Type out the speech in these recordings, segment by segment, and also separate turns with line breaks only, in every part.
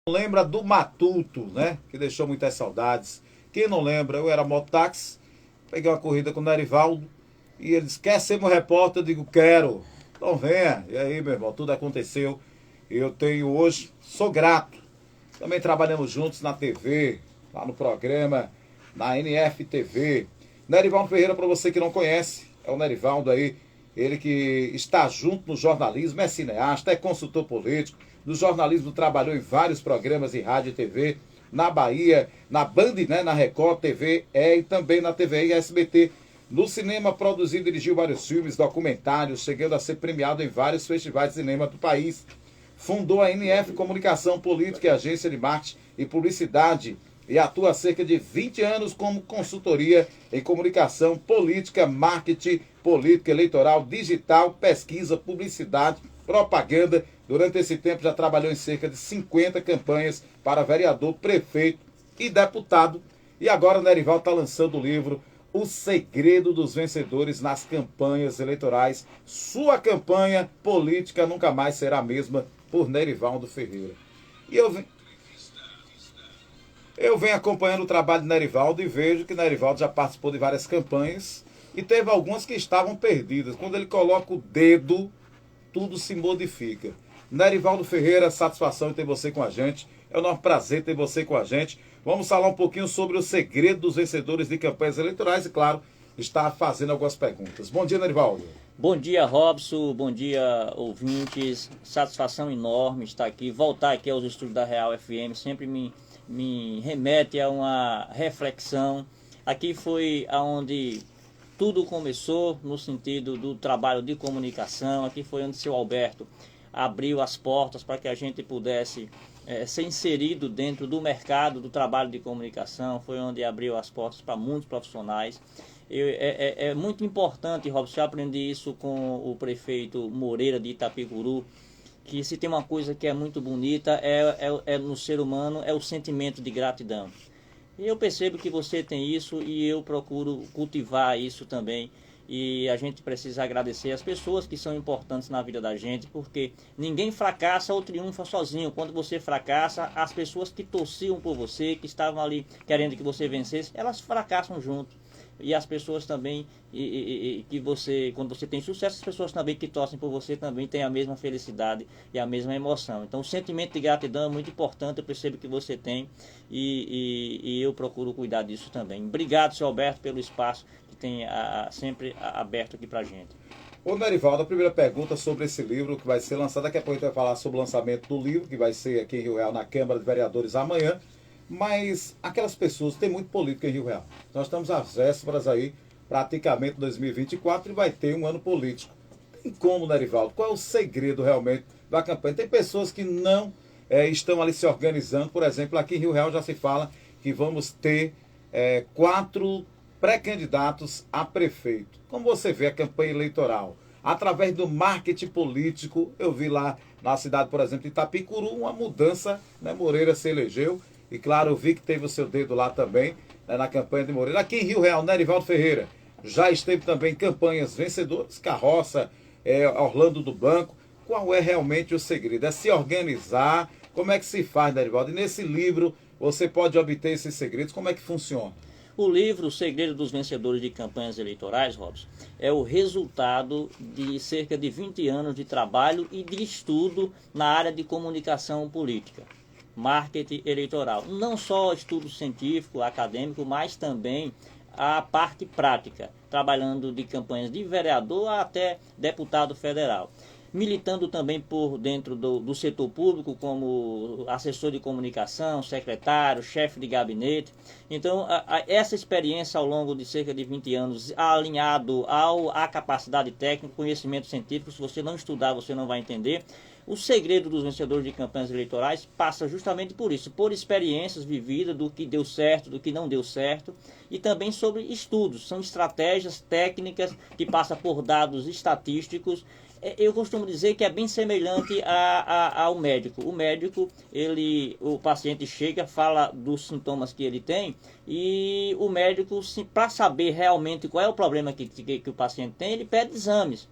Lembra do Matuto, né? Que deixou muitas saudades. Quem não lembra, eu era mototáxi, peguei uma corrida com o Nerivaldo e ele disse: quer ser meu repórter? Eu digo: quero. Então venha. E aí, meu irmão, tudo aconteceu. Eu tenho hoje, sou grato. Também trabalhamos juntos na TV, lá no programa, na NF TV. Nerivaldo Ferreira, para você que não conhece, é o Nerivaldo aí, ele que está junto no jornalismo, é cineasta, é consultor político. No jornalismo trabalhou em vários programas de rádio e TV, na Bahia, na Band, né, na Record TV, e também na TV e SBT. No cinema produziu e dirigiu vários filmes, documentários, chegando a ser premiado em vários festivais de cinema do país. Fundou a NF Comunicação Política e Agência de Marketing e Publicidade e atua há cerca de 20 anos como consultoria em comunicação, política, marketing, política eleitoral, digital, pesquisa, publicidade, propaganda. Durante esse tempo já trabalhou em cerca de 50 campanhas para vereador, prefeito e deputado. E agora o Nerivaldo está lançando o livro O Segredo dos Vencedores nas Campanhas Eleitorais. Sua campanha política nunca mais será a mesma, por Nerivaldo Ferreira. E eu venho acompanhando o trabalho de Nerivaldo e vejo que Nerivaldo já participou de várias campanhas e teve algumas que estavam perdidas. Quando ele coloca o dedo, tudo se modifica. Nerivaldo Ferreira, satisfação em ter você com a gente. É um enorme prazer ter você com a gente. Vamos falar um pouquinho sobre o segredo dos vencedores de campanhas eleitorais e, claro, está fazendo algumas perguntas. Bom dia, Nerivaldo.
Bom dia, Robson. Bom dia, ouvintes. Satisfação enorme estar aqui. Voltar aqui aos estúdios da Real FM sempre me remete a uma reflexão. Aqui foi onde tudo começou no sentido do trabalho de comunicação. Aqui foi onde o seu Alberto abriu as portas para que a gente pudesse ser inserido dentro do mercado do trabalho de comunicação. Foi onde abriu as portas para muitos profissionais. É muito importante, Robson, eu aprendi isso com o prefeito Moreira de Itapicuru, que se tem uma coisa que é muito bonita no ser humano, é o sentimento de gratidão. E eu percebo que você tem isso e eu procuro cultivar isso também. E a gente precisa agradecer as pessoas que são importantes na vida da gente, porque ninguém fracassa ou triunfa sozinho. Quando você fracassa, as pessoas que torciam por você, que estavam ali querendo que você vencesse, elas fracassam junto. E as pessoas também, que você, quando você tem sucesso, as pessoas também que torcem por você também têm a mesma felicidade e a mesma emoção. Então o sentimento de gratidão é muito importante, eu percebo que você tem e eu procuro cuidar disso também. Obrigado, seu Alberto, pelo espaço que tem sempre aberto aqui pra gente.
Ô Nerivaldo, a primeira pergunta sobre esse livro que vai ser lançado, daqui a pouco a gente vai falar sobre o lançamento do livro, que vai ser aqui em Rio Real, na Câmara de Vereadores amanhã. Mas aquelas pessoas, tem muito político em Rio Real. Nós estamos às vésperas aí, praticamente 2024, e vai ter um ano político. Tem como, Nerivaldo? Qual é o segredo realmente da campanha? Tem pessoas que não estão ali se organizando. Por exemplo, aqui em Rio Real já se fala que vamos ter 4 pré-candidatos a prefeito. Como você vê a campanha eleitoral? Através do marketing político, eu vi lá na cidade, por exemplo, de Itapicuru, uma mudança, né? Moreira se elegeu. E claro, eu vi que teve o seu dedo lá também, né, na campanha de Moreira. Aqui em Rio Real, Nerivaldo Ferreira já esteve também em campanhas vencedoras, Carroça, Orlando do Banco. Qual é realmente o segredo? É se organizar? Como é que se faz, Nerivaldo? E nesse livro você pode obter esses segredos. Como é que funciona?
O livro O Segredo dos Vencedores de Campanhas Eleitorais, Robson, é o resultado de cerca de 20 anos de trabalho e de estudo na área de comunicação política, marketing eleitoral. Não só estudo científico, acadêmico, mas também a parte prática, trabalhando de campanhas de vereador até deputado federal. Militando também por dentro do setor público, como assessor de comunicação, secretário, chefe de gabinete. Então, essa experiência ao longo de cerca de 20 anos, alinhado à capacidade técnica, conhecimento científico, se você não estudar, você não vai entender. O segredo dos vencedores de campanhas eleitorais passa justamente por isso, por experiências vividas do que deu certo, do que não deu certo, e também sobre estudos. São estratégias técnicas que passam por dados estatísticos. Eu costumo dizer que é bem semelhante ao médico. O médico, o paciente chega, fala dos sintomas que ele tem, e o médico, para saber realmente qual é o problema que o paciente tem, ele pede exames.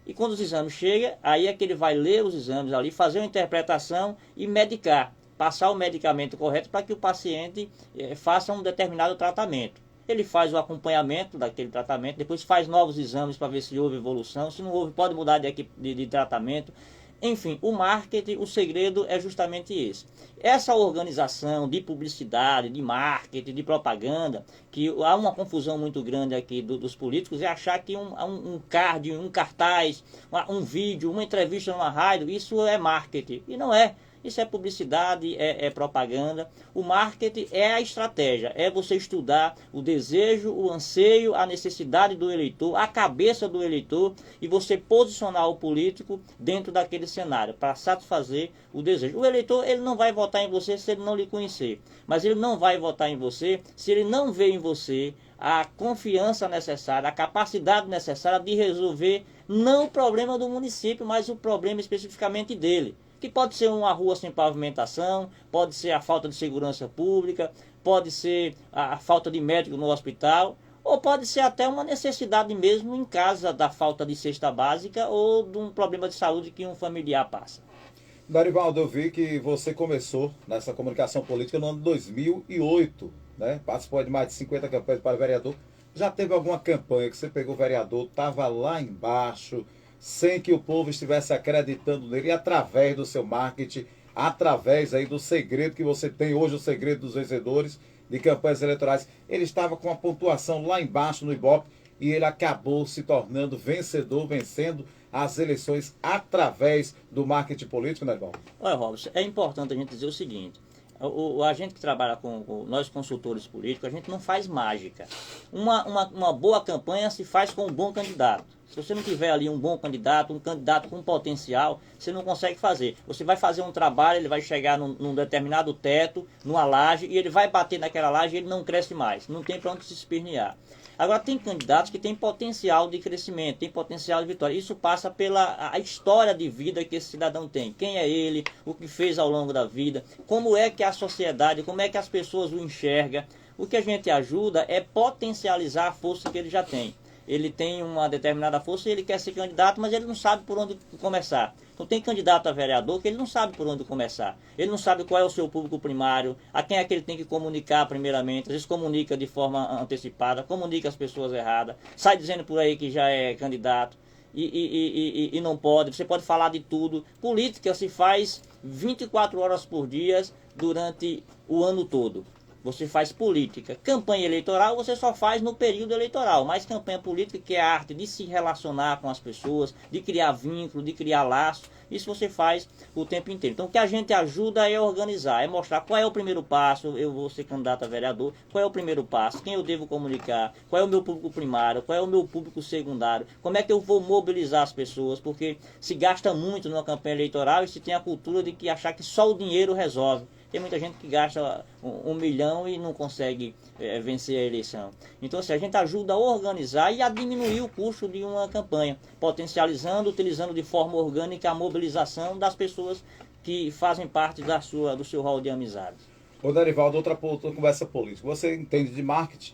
E quando os exames chegam, aí é que ele vai ler os exames ali, fazer uma interpretação e medicar, passar o medicamento correto para que o paciente faça um determinado tratamento. Ele faz o acompanhamento daquele tratamento, depois faz novos exames para ver se houve evolução, se não houve, pode mudar de tratamento. Enfim, o marketing, o segredo é justamente esse. Essa organização de publicidade, de marketing, de propaganda, que há uma confusão muito grande aqui dos políticos, é achar que um card, um cartaz, um vídeo, uma entrevista numa rádio, isso é marketing. E não é. Isso é publicidade, é propaganda. O marketing é a estratégia, é você estudar o desejo, o anseio, a necessidade do eleitor, a cabeça do eleitor e você posicionar o político dentro daquele cenário para satisfazer o desejo. O eleitor, ele não vai votar em você se ele não lhe conhecer, mas ele não vai votar em você se ele não vê em você a confiança necessária, a capacidade necessária de resolver não o problema do município, mas o problema especificamente dele. Que pode ser uma rua sem pavimentação, pode ser a falta de segurança pública, pode ser a falta de médico no hospital, ou pode ser até uma necessidade mesmo em casa da falta de cesta básica ou de um problema de saúde que um familiar passa.
Darivaldo, eu vi que você começou nessa comunicação política no ano de 2008, né? Participou de mais de 50 campanhas para vereador. Já teve alguma campanha que você pegou o vereador, estava lá embaixo, sem que o povo estivesse acreditando nele, e através do seu marketing, através aí do segredo que você tem hoje, o segredo dos vencedores de campanhas eleitorais, ele estava com a pontuação lá embaixo no Ibope e ele acabou se tornando vencedor, vencendo as eleições através do marketing político, né, Paulo?
Olha, Robson, é importante a gente dizer o seguinte: a gente que trabalha com nós consultores políticos, a gente não faz mágica. Uma boa campanha se faz com um bom candidato. Se você não tiver ali um bom candidato, um candidato com potencial, você não consegue fazer. Você vai fazer um trabalho, ele vai chegar num determinado teto, numa laje, e ele vai bater naquela laje e ele não cresce mais. Não tem para onde se espernear. Agora, tem candidatos que têm potencial de crescimento, têm potencial de vitória. Isso passa pela a história de vida que esse cidadão tem. Quem é ele, o que fez ao longo da vida, como é que a sociedade, como é que as pessoas o enxergam. O que a gente ajuda é potencializar a força que ele já tem. Ele tem uma determinada força e ele quer ser candidato, mas ele não sabe por onde começar. Então tem candidato a vereador que ele não sabe por onde começar. Ele não sabe qual é o seu público primário, a quem é que ele tem que comunicar primeiramente. Às vezes comunica de forma antecipada, comunica as pessoas erradas, sai dizendo por aí que já é candidato e não pode. Você pode falar de tudo. Política se faz 24 horas por dia durante o ano todo. Você faz política. Campanha eleitoral você só faz no período eleitoral, mas campanha política, que é a arte de se relacionar com as pessoas, de criar vínculo, de criar laço, isso você faz o tempo inteiro. Então o que a gente ajuda é organizar, é mostrar qual é o primeiro passo. Eu vou ser candidato a vereador, qual é o primeiro passo, quem eu devo comunicar, qual é o meu público primário, qual é o meu público secundário, como é que eu vou mobilizar as pessoas, porque se gasta muito numa campanha eleitoral e se tem a cultura de que achar que só o dinheiro resolve. Tem muita gente que gasta 1 milhão e não consegue vencer a eleição. Então, assim, a gente ajuda a organizar e a diminuir o custo de uma campanha, potencializando, utilizando de forma orgânica a mobilização das pessoas que fazem parte do seu rol de amizades.
Ô, Darivaldo, outra conversa política. Você entende de marketing?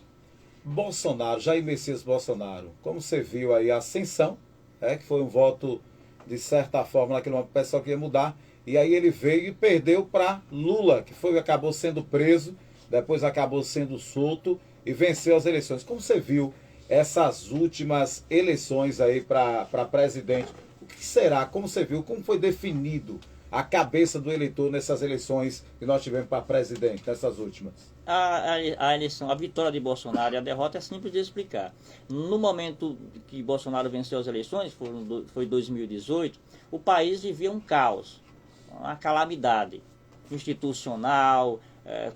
Bolsonaro, Jair Messias Bolsonaro, como você viu aí a ascensão, que foi um voto, de certa forma, naquele momento o pessoal queria mudar. E aí ele veio e perdeu para Lula, que acabou sendo preso, depois acabou sendo solto e venceu as eleições. Como você viu essas últimas eleições aí para presidente? O que será? Como você viu? Como foi definido a cabeça do eleitor nessas eleições que nós tivemos para presidente, nessas últimas?
A eleição, a vitória de Bolsonaro e a derrota é simples de explicar. No momento que Bolsonaro venceu as eleições, foi 2018, o país vivia um caos. Uma calamidade institucional,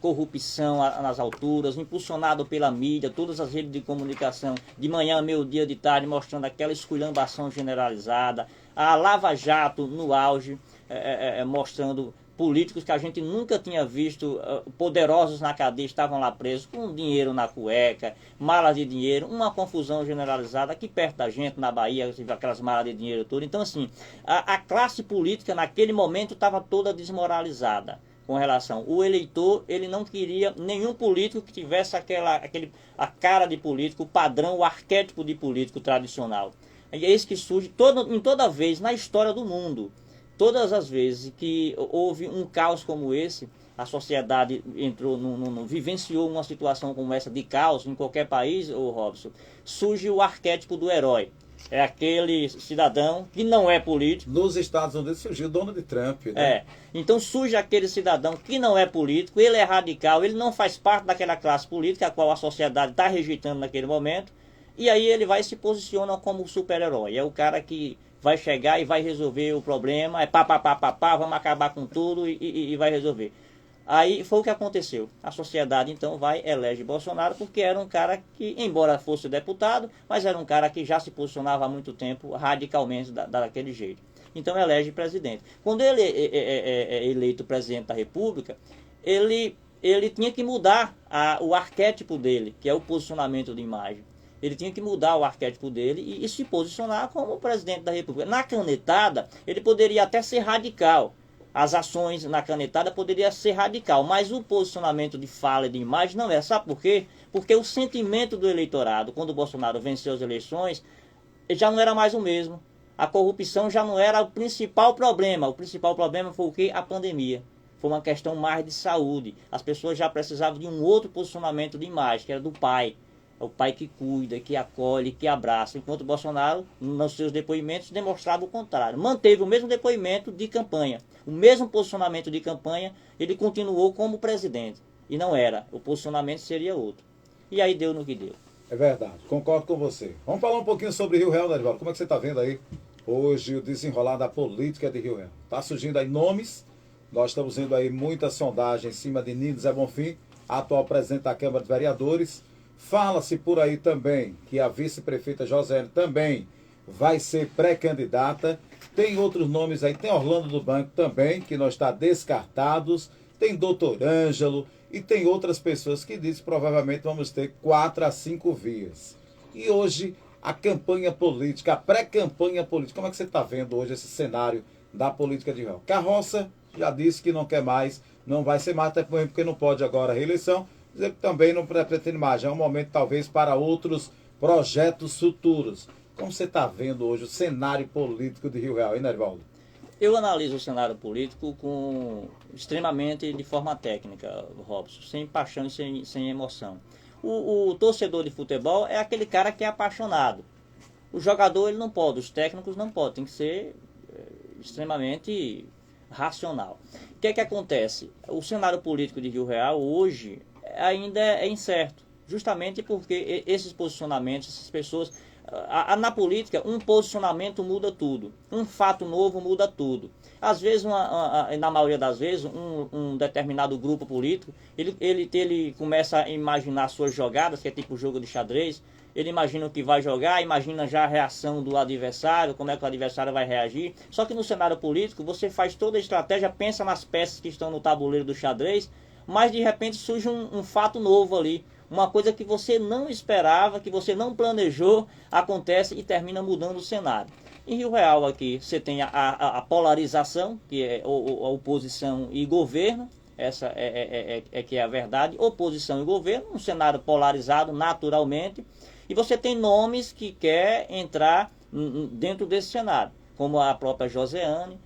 corrupção nas alturas, impulsionado pela mídia, todas as redes de comunicação, de manhã, meio-dia, de tarde, mostrando aquela esculhambação generalizada, a Lava Jato no auge, mostrando políticos que a gente nunca tinha visto, poderosos na cadeia, estavam lá presos, com dinheiro na cueca, malas de dinheiro, uma confusão generalizada aqui perto da gente, na Bahia, aquelas malas de dinheiro tudo. Então, assim, a classe política naquele momento estava toda desmoralizada com relação. O eleitor, ele não queria nenhum político que tivesse a cara de político, o padrão, o arquétipo de político tradicional. E é isso que surge em toda vez na história do mundo. Todas as vezes que houve um caos como esse, a sociedade entrou, vivenciou uma situação como essa de caos em qualquer país, ô Robson, surge o arquétipo do herói. É aquele cidadão que não é político.
Nos Estados Unidos surgiu Donald Trump, né?
Então surge aquele cidadão que não é político, ele é radical, ele não faz parte daquela classe política a qual a sociedade está rejeitando naquele momento, e aí ele vai se posiciona como super-herói. É o cara que vai chegar e vai resolver o problema, vamos acabar com tudo e vai resolver. Aí foi o que aconteceu. A sociedade então elege Bolsonaro porque era um cara que, embora fosse deputado, mas era um cara que já se posicionava há muito tempo radicalmente daquele jeito. Então elege presidente. Quando ele é eleito presidente da República, ele tinha que mudar o arquétipo dele, que é o posicionamento de imagem. Ele tinha que mudar o arquétipo dele e se posicionar como presidente da República. Na canetada, ele poderia até ser radical. As ações na canetada poderiam ser radical, mas o posicionamento de fala e de imagem não é. Sabe por quê? Porque o sentimento do eleitorado, quando o Bolsonaro venceu as eleições, já não era mais o mesmo. A corrupção já não era o principal problema. O principal problema foi o quê? A pandemia. Foi uma questão mais de saúde. As pessoas já precisavam de um outro posicionamento de imagem, que era do pai. O pai que cuida, que acolhe, que abraça. Enquanto o Bolsonaro, nos seus depoimentos, demonstrava o contrário. Manteve o mesmo depoimento de campanha. O mesmo posicionamento de campanha, ele continuou como presidente. E não era. O posicionamento seria outro. E aí deu no que deu.
É verdade, concordo com você. Vamos falar um pouquinho sobre Rio Real, Nerivaldo. Como é que você está vendo aí hoje o desenrolar da política de Rio Real? Está surgindo aí nomes. Nós estamos vendo aí muita sondagem em cima de Nino Zé Bonfim, atual presidente da Câmara de Vereadores. Fala-se por aí também que a vice-prefeita Josiane também vai ser pré-candidata. Tem outros nomes aí, tem Orlando do Banco também, que não está descartados. Tem Doutor Ângelo e tem outras pessoas que dizem que provavelmente vamos ter 4 a 5 vias. E hoje a campanha política, a pré-campanha política, como é que você está vendo hoje esse cenário da política de Rio? Carroça já disse que não quer mais, não vai ser mais, até porque não pode agora a reeleição. Dizer que também não pretende mais, já é um momento talvez para outros projetos futuros. Como você está vendo hoje o cenário político de Rio Real, hein, Nerivaldo?
Eu analiso o cenário político extremamente de forma técnica, Robson, sem paixão e sem emoção. O torcedor de futebol é aquele cara que é apaixonado. O jogador ele não pode, os técnicos não podem, tem que ser extremamente racional. O que é que acontece? O cenário político de Rio Real hoje ainda é incerto, justamente porque esses posicionamentos, essas pessoas, na política um posicionamento muda tudo, um fato novo muda tudo. Às vezes, na maioria das vezes, um determinado grupo político, ele começa a imaginar suas jogadas, que é tipo jogo de xadrez. Ele imagina o que vai jogar, imagina já a reação do adversário, como é que o adversário vai reagir. Só que no cenário político, você faz toda a estratégia, pensa nas peças que estão no tabuleiro do xadrez, mas de repente surge um fato novo ali, uma coisa que você não esperava, que você não planejou, acontece e termina mudando o cenário. Em Rio Real aqui você tem a polarização, que é a oposição e governo, essa que é a verdade, oposição e governo, um cenário polarizado naturalmente, e você tem nomes que quer entrar dentro desse cenário, como a própria Josiane.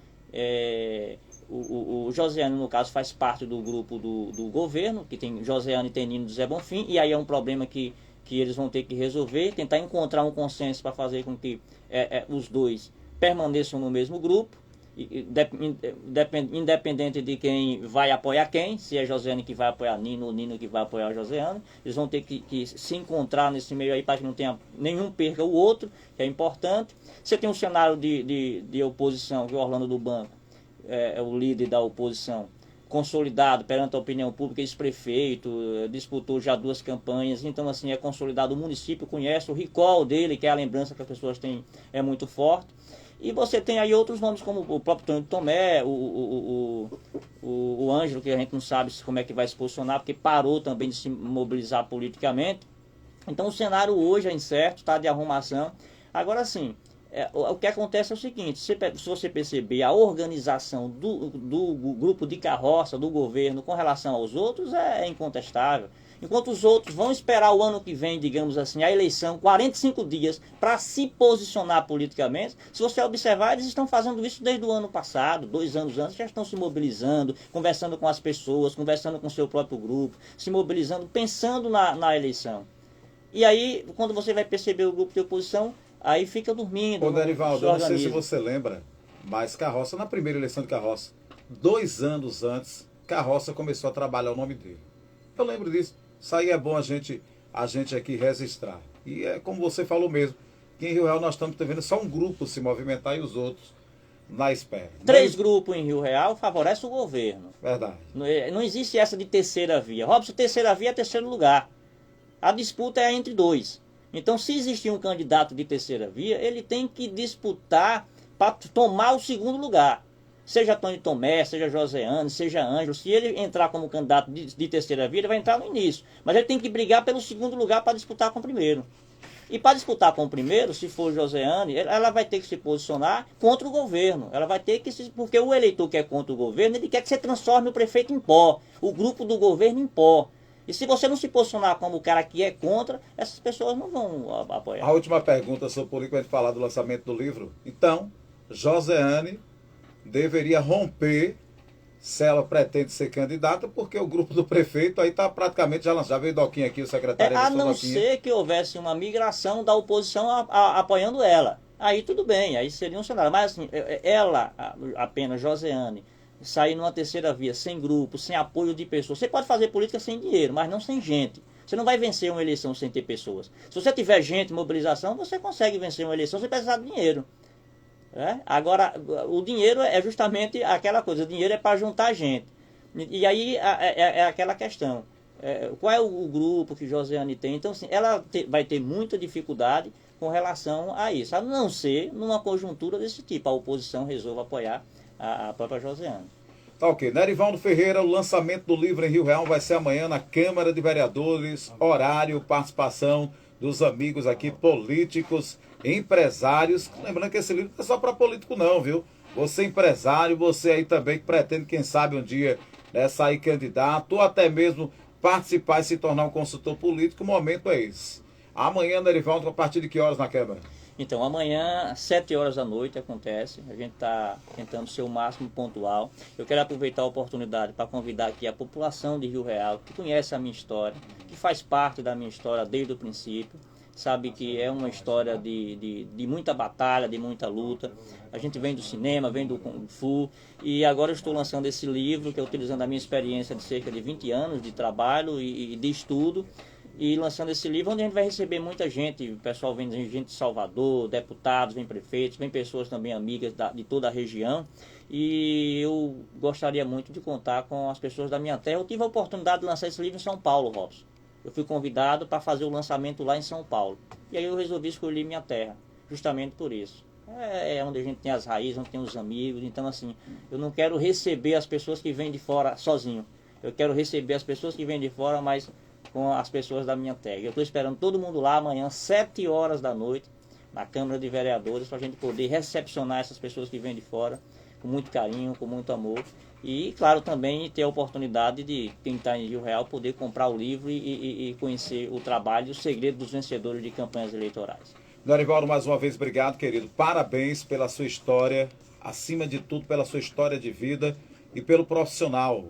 O Josiane, no caso, faz parte do grupo do governo, que tem Josiane e tem Nino Zé Bonfim, e aí é um problema que eles vão ter que resolver, tentar encontrar um consenso para fazer com que os dois permaneçam no mesmo grupo, independente de quem vai apoiar quem, se é Josiane que vai apoiar Nino ou Nino que vai apoiar Josiane, eles vão ter que se encontrar nesse meio aí para que não tenha nenhum perca o outro, que é importante. Você tem um cenário de oposição, que é o Orlando do Banco, é o líder da oposição, consolidado perante a opinião pública, ex-prefeito, disputou já 2 campanhas, então assim, é consolidado, o município conhece, o recall dele, que é a lembrança que as pessoas têm, é muito forte. E você tem aí outros nomes, como o próprio Tony Tomé, o Ângelo, que a gente não sabe como é que vai se posicionar, porque parou também de se mobilizar politicamente. Então o cenário hoje é incerto, está de arrumação. Agora sim, o que acontece é o seguinte, se você perceber a organização do grupo de carroça do governo com relação aos outros é incontestável. Enquanto os outros vão esperar o ano que vem, digamos assim, a eleição, 45 dias, para se posicionar politicamente, se você observar, eles estão fazendo isso desde o ano passado, 2 anos antes, já estão se mobilizando, conversando com as pessoas, conversando com o seu próprio grupo, se mobilizando, pensando na eleição. E aí, quando você vai perceber o grupo de oposição, aí fica dormindo.
Ô, Nerivaldo, eu não sei se você lembra, mas Carroça, na primeira eleição de Carroça, 2 anos antes, Carroça começou a trabalhar o nome dele. Eu lembro disso. Isso aí é bom a gente aqui registrar. E é como você falou mesmo, que em Rio Real nós estamos vendo só um grupo se movimentar e os outros na espera.
3 grupos em Rio Real favorecem o governo.
Verdade.
Não existe essa de terceira via. Robson, terceira via é terceiro lugar. A disputa é entre 2. Então, se existir um candidato de terceira via, ele tem que disputar para tomar o segundo lugar. Seja Tony Tomé, seja Joseane, seja Ângelo. Se ele entrar como candidato de terceira via, ele vai entrar no início. Mas ele tem que brigar pelo segundo lugar para disputar com o primeiro. E para disputar com o primeiro, se for Joseane, ela vai ter que se posicionar contra o governo. Ela vai ter que porque o eleitor que é contra o governo, ele quer que você transforme o prefeito em pó, o grupo do governo em pó. E se você não se posicionar como o cara que é contra, essas pessoas não vão apoiar.
A última pergunta sobre política, a gente falar do lançamento do livro. Então, Joseane deveria romper se ela pretende ser candidata, porque o grupo do prefeito aí está praticamente já veio Doquinha aqui, o secretário.
A não ser que houvesse uma migração da oposição apoiando ela. Aí tudo bem, aí seria um cenário. Mas assim, ela, apenas Joseane, sair numa terceira via, sem grupo, sem apoio de pessoas. Você pode fazer política sem dinheiro, mas não sem gente. Você não vai vencer uma eleição sem ter pessoas. Se você tiver gente, mobilização, você consegue vencer uma eleição sem precisar de dinheiro. Agora, o dinheiro é justamente aquela coisa, o dinheiro é para juntar gente. E aí é aquela questão, qual é o grupo que Joseane tem? Então, assim, ela vai ter muita dificuldade com relação a isso, a não ser numa conjuntura desse tipo, a oposição resolva apoiar a própria Joseane.
Tá ok. Nerivaldo Ferreira, o lançamento do livro em Rio Real vai ser amanhã na Câmara de Vereadores, horário, participação dos amigos aqui, políticos, empresários. Lembrando que esse livro não é só para político não, viu? Você empresário, você aí também que pretende, quem sabe um dia, sair candidato ou até mesmo participar e se tornar um consultor político, o momento é esse. Amanhã, Nerivaldo, a partir de que horas na Câmara?
Então, amanhã, às 7 horas da noite acontece, a gente está tentando ser o máximo pontual. Eu quero aproveitar a oportunidade para convidar aqui a população de Rio Real, que conhece a minha história, que faz parte da minha história desde o princípio, sabe que é uma história de muita batalha, de muita luta. A gente vem do cinema, vem do Kung Fu, e agora eu estou lançando esse livro, que é utilizando a minha experiência de cerca de 20 anos de trabalho e de estudo, e lançando esse livro, onde a gente vai receber muita gente, o pessoal vem gente de Salvador, deputados, vem prefeitos, vem pessoas também amigas de toda a região, e eu gostaria muito de contar com as pessoas da minha terra. Eu tive a oportunidade de lançar esse livro em São Paulo, Robson. Eu fui convidado para fazer o lançamento lá em São Paulo, e aí eu resolvi escolher minha terra, justamente por isso. É onde a gente tem as raízes, onde tem os amigos, então assim, eu não quero receber as pessoas que vêm de fora sozinho, eu quero receber as pessoas que vêm de fora, mas com as pessoas da minha terra. Eu estou esperando todo mundo lá amanhã, 7 horas da noite, na Câmara de Vereadores, para a gente poder recepcionar essas pessoas que vêm de fora, com muito carinho, com muito amor. E, claro, também ter a oportunidade de quem está em Rio Real poder comprar o livro e conhecer o trabalho e o segredo dos vencedores de campanhas eleitorais.
Nerivaldo, mais uma vez, obrigado, querido. Parabéns pela sua história, acima de tudo, pela sua história de vida e pelo profissional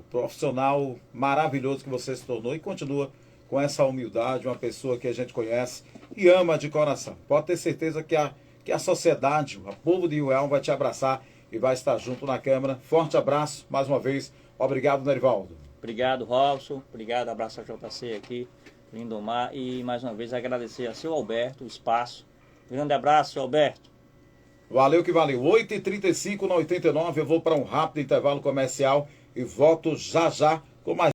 maravilhoso que você se tornou e continua com essa humildade, uma pessoa que a gente conhece e ama de coração. Pode ter certeza que a sociedade, o povo de Rio Real vai te abraçar e vai estar junto na Câmara. Forte abraço, mais uma vez. Obrigado, Nerivaldo.
Obrigado, Robson. Obrigado, abraço a JC aqui, Lindomar. E mais uma vez agradecer a seu Alberto o espaço. Grande abraço, seu Alberto.
Valeu que valeu. 8h35 na 89. Eu vou para um rápido intervalo comercial e volto já com mais.